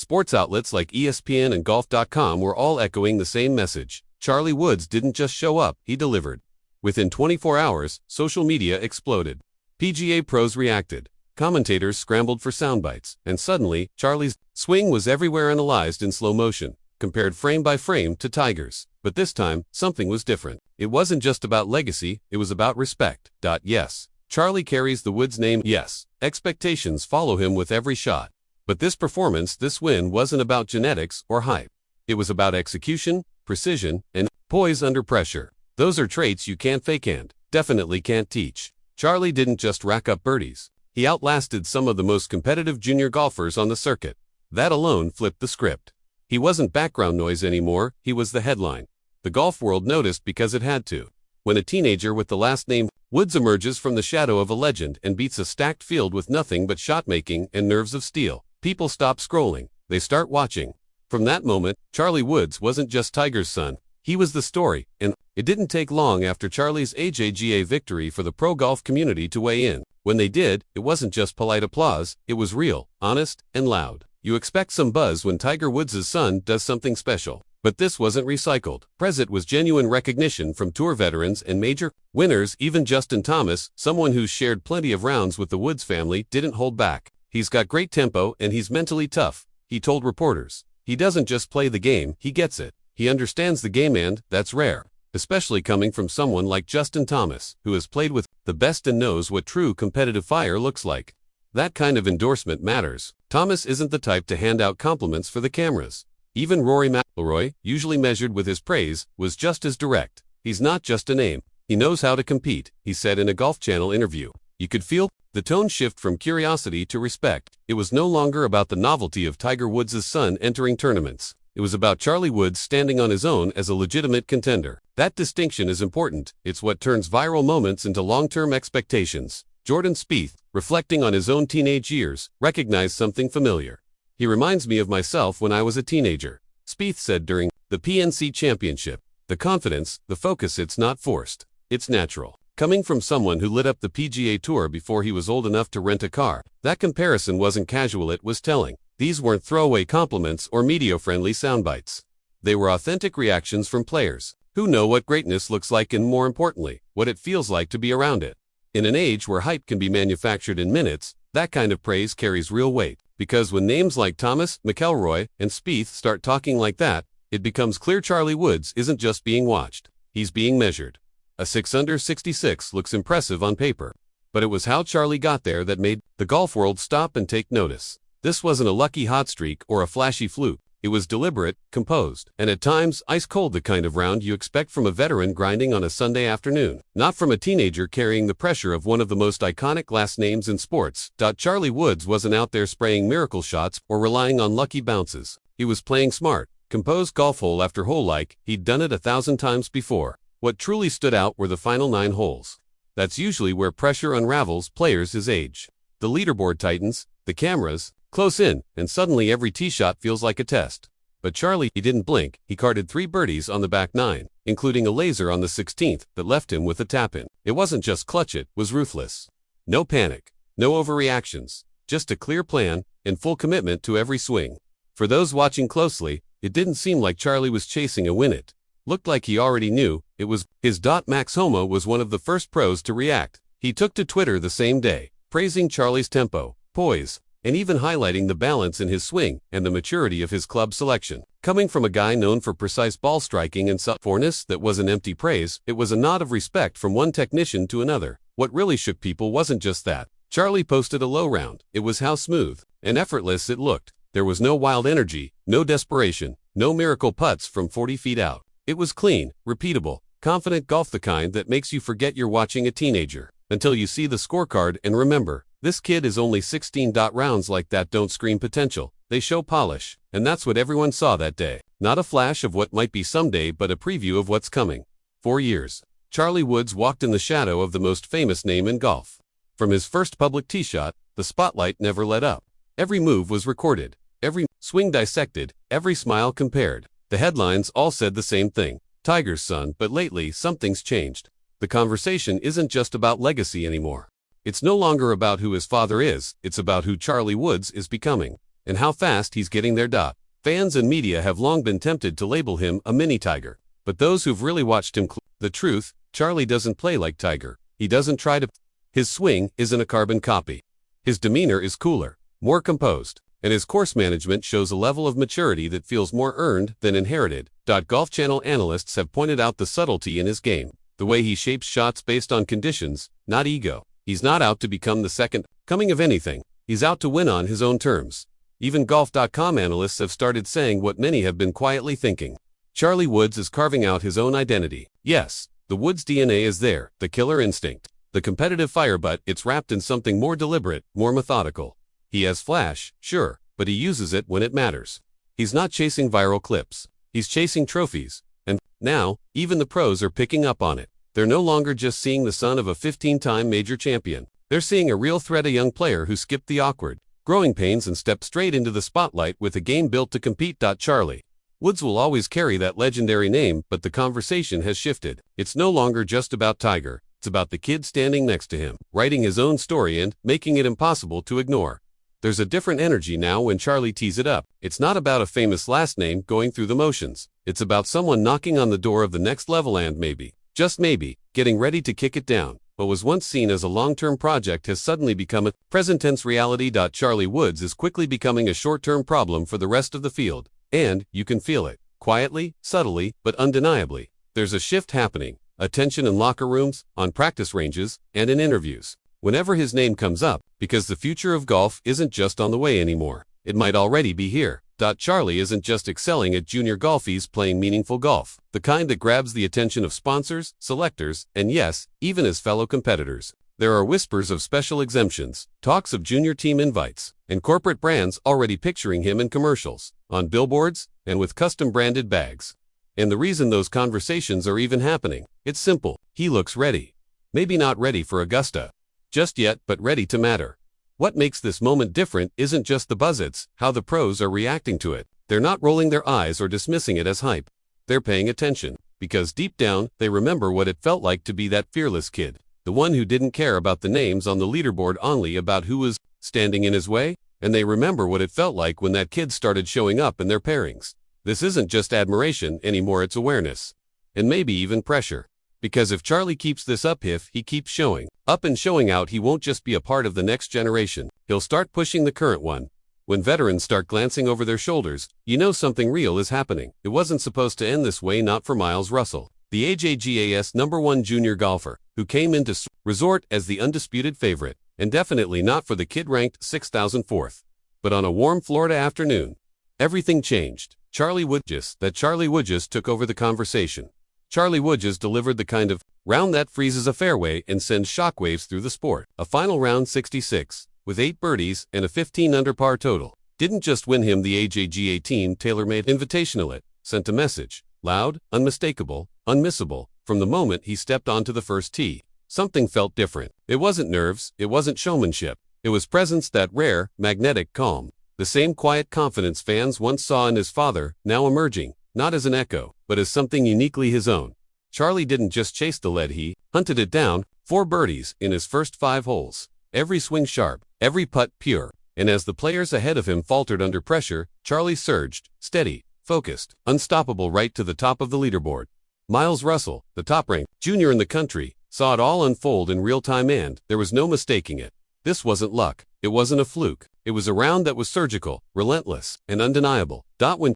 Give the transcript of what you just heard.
Sports outlets like ESPN and Golf.com were all echoing the same message. Charlie Woods didn't just show up, he delivered. Within 24 hours, social media exploded. PGA pros reacted. Commentators scrambled for soundbites, and suddenly, Charlie's swing was everywhere analyzed in slow motion, compared frame by frame to Tiger's. But this time, something was different. It wasn't just about legacy, it was about respect. Yes, Charlie carries the Woods name. Yes, expectations follow him with every shot. But this performance, this win, wasn't about genetics or hype. It was about execution, precision, and poise under pressure. Those are traits you can't fake and definitely can't teach. Charlie didn't just rack up birdies. He outlasted some of the most competitive junior golfers on the circuit. That alone flipped the script. He wasn't background noise anymore, he was the headline. The golf world noticed because it had to. When a teenager with the last name Woods emerges from the shadow of a legend and beats a stacked field with nothing but shot-making and nerves of steel, people stop scrolling, they start watching. From that moment, Charlie Woods wasn't just Tiger's son, he was the story, and it didn't take long after Charlie's AJGA victory for the pro golf community to weigh in. When they did, it wasn't just polite applause, it was real, honest, and loud. You expect some buzz when Tiger Woods' son does something special. But this wasn't recycled. It was genuine recognition from tour veterans and major winners. Even Justin Thomas, someone who's shared plenty of rounds with the Woods family, didn't hold back. He's got great tempo and he's mentally tough, he told reporters. He doesn't just play the game, he gets it. He understands the game, and that's rare, especially coming from someone like Justin Thomas, who has played with the best and knows what true competitive fire looks like. That kind of endorsement matters. Thomas isn't the type to hand out compliments for the cameras. Even Rory McIlroy, usually measured with his praise, was just as direct. He's not just a name. He knows how to compete, he said in a Golf Channel interview. You could feel the tone shift from curiosity to respect. It was no longer about the novelty of Tiger Woods' son entering tournaments. It was about Charlie Woods standing on his own as a legitimate contender. That distinction is important. It's what turns viral moments into long-term expectations. Jordan Spieth, reflecting on his own teenage years, recognized something familiar. He reminds me of myself when I was a teenager, Spieth said during the PNC Championship. The confidence, the focus, it's not forced. It's natural. Coming from someone who lit up the PGA Tour before he was old enough to rent a car, that comparison wasn't casual, it was telling. These weren't throwaway compliments or media-friendly soundbites. They were authentic reactions from players who know what greatness looks like and, more importantly, what it feels like to be around it. In an age where hype can be manufactured in minutes, that kind of praise carries real weight. Because when names like Thomas, McIlroy, and Spieth start talking like that, it becomes clear Charlie Woods isn't just being watched, he's being measured. A 6-under-66 looks impressive on paper, but it was how Charlie got there that made the golf world stop and take notice. This wasn't a lucky hot streak or a flashy fluke. It was deliberate, composed, and at times ice-cold, the kind of round you expect from a veteran grinding on a Sunday afternoon, not from a teenager carrying the pressure of one of the most iconic last names in sports. Charlie Woods wasn't out there spraying miracle shots or relying on lucky bounces. He was playing smart, composed golf hole after hole like he'd done it 1,000 times before. What truly stood out were the final 9 holes. That's usually where pressure unravels players his age. The leaderboard tightens, the cameras close in, and suddenly every tee shot feels like a test. But Charlie, he didn't blink. He carded 3 birdies on the back 9, including a laser on the 16th that left him with a tap-in. It wasn't just clutch, it was ruthless. No panic, no overreactions, just a clear plan and full commitment to every swing. For those watching closely, it didn't seem like Charlie was chasing a win. It looked like he already knew it was his. Max Homa was one of the first pros to react. He took to Twitter the same day, praising Charlie's tempo, poise, and even highlighting the balance in his swing and the maturity of his club selection. Coming from a guy known for precise ball striking and softness, that wasn't empty praise, it was a nod of respect from one technician to another. What really shook people wasn't just that Charlie posted a low round, it was how smooth and effortless it looked. There was no wild energy, no desperation, no miracle putts from 40 feet out. It was clean, repeatable, confident golf, the kind that makes you forget you're watching a teenager until you see the scorecard and remember, this kid is only 16. Rounds like that don't scream potential, they show polish, and that's what everyone saw that day. Not a flash of what might be someday, but a preview of what's coming. 4 years. Charlie Woods walked in the shadow of the most famous name in golf. From his first public tee shot, the spotlight never let up. Every move was recorded, every swing dissected, every smile compared. The headlines all said the same thing, Tiger's son, but lately something's changed. The conversation isn't just about legacy anymore. It's no longer about who his father is, it's about who Charlie Woods is becoming. and how fast he's getting there. Fans and media have long been tempted to label him a mini Tiger. But those who've really watched him the truth, Charlie doesn't play like Tiger. He doesn't try to. His swing isn't a carbon copy. His demeanor is cooler, more composed, and his course management shows a level of maturity that feels more earned than inherited. Golf Channel analysts have pointed out the subtlety in his game, the way he shapes shots based on conditions, not ego. He's not out to become the second coming of anything. He's out to win on his own terms. Even Golf.com analysts have started saying what many have been quietly thinking. Charlie Woods is carving out his own identity. Yes, the Woods DNA is there, the killer instinct, the competitive fire, but it's wrapped in something more deliberate, more methodical. He has flash, sure, but he uses it when it matters. He's not chasing viral clips. He's chasing trophies. And now, even the pros are picking up on it. They're no longer just seeing the son of a 15-time major champion. They're seeing a real threat, a young player who skipped the awkward, growing pains and stepped straight into the spotlight with a game built to compete. Charlie Woods will always carry that legendary name, but the conversation has shifted. It's no longer just about Tiger. It's about the kid standing next to him, writing his own story and making it impossible to ignore. There's a different energy now when Charlie tees it up. It's not about a famous last name going through the motions. It's about someone knocking on the door of the next level and maybe, just maybe, getting ready to kick it down. What was once seen as a long-term project has suddenly become a present-tense reality. Charlie Woods is quickly becoming a short-term problem for the rest of the field. And you can feel it, quietly, subtly, but undeniably. There's a shift happening, a tension in locker rooms, on practice ranges, and in interviews. Whenever his name comes up, because the future of golf isn't just on the way anymore. It might already be here. Charlie isn't just excelling at junior golf, he's playing meaningful golf, the kind that grabs the attention of sponsors, selectors, and yes, even his fellow competitors. There are whispers of special exemptions, talks of junior team invites, and corporate brands already picturing him in commercials, on billboards, and with custom-branded bags. And the reason those conversations are even happening, it's simple. He looks ready. Maybe not ready for Augusta just yet, but ready to matter. What makes this moment different isn't just the buzz, it's how the pros are reacting to it. They're not rolling their eyes or dismissing it as hype. They're paying attention, because deep down, they remember what it felt like to be that fearless kid. The one who didn't care about the names on the leaderboard, only about who was standing in his way, and they remember what it felt like when that kid started showing up in their pairings. This isn't just admiration anymore, it's awareness. And maybe even pressure. Because if Charlie keeps this up, if he keeps showing up and showing out, he won't just be a part of the next generation. He'll start pushing the current one. When veterans start glancing over their shoulders, you know something real is happening. It wasn't supposed to end this way, not for Miles Russell, the AJGA's #1 junior golfer, who came into resort as the undisputed favorite, and definitely not for the kid ranked 6,004th. But on a warm Florida afternoon, everything changed. Charlie Woods took over the conversation. Charlie Woods delivered the kind of round that freezes a fairway and sends shockwaves through the sport. A final round 66, with 8 birdies and a 15-under par total, didn't just win him the AJGA Team Tailor-Made Invitational. It sent a message, loud, unmistakable, unmissable, from the moment he stepped onto the first tee. Something felt different. It wasn't nerves, it wasn't showmanship. It was presence, that rare, magnetic calm. The same quiet confidence fans once saw in his father, now emerging, not as an echo, but as something uniquely his own. Charlie didn't just chase the lead, he hunted it down, 4 birdies in his first 5 holes. Every swing sharp, every putt pure. And as the players ahead of him faltered under pressure, Charlie surged, steady, focused, unstoppable, right to the top of the leaderboard. Miles Russell, the top-ranked junior in the country, saw it all unfold in real time, and there was no mistaking it. This wasn't luck. It wasn't a fluke. It was a round that was surgical, relentless, and undeniable. When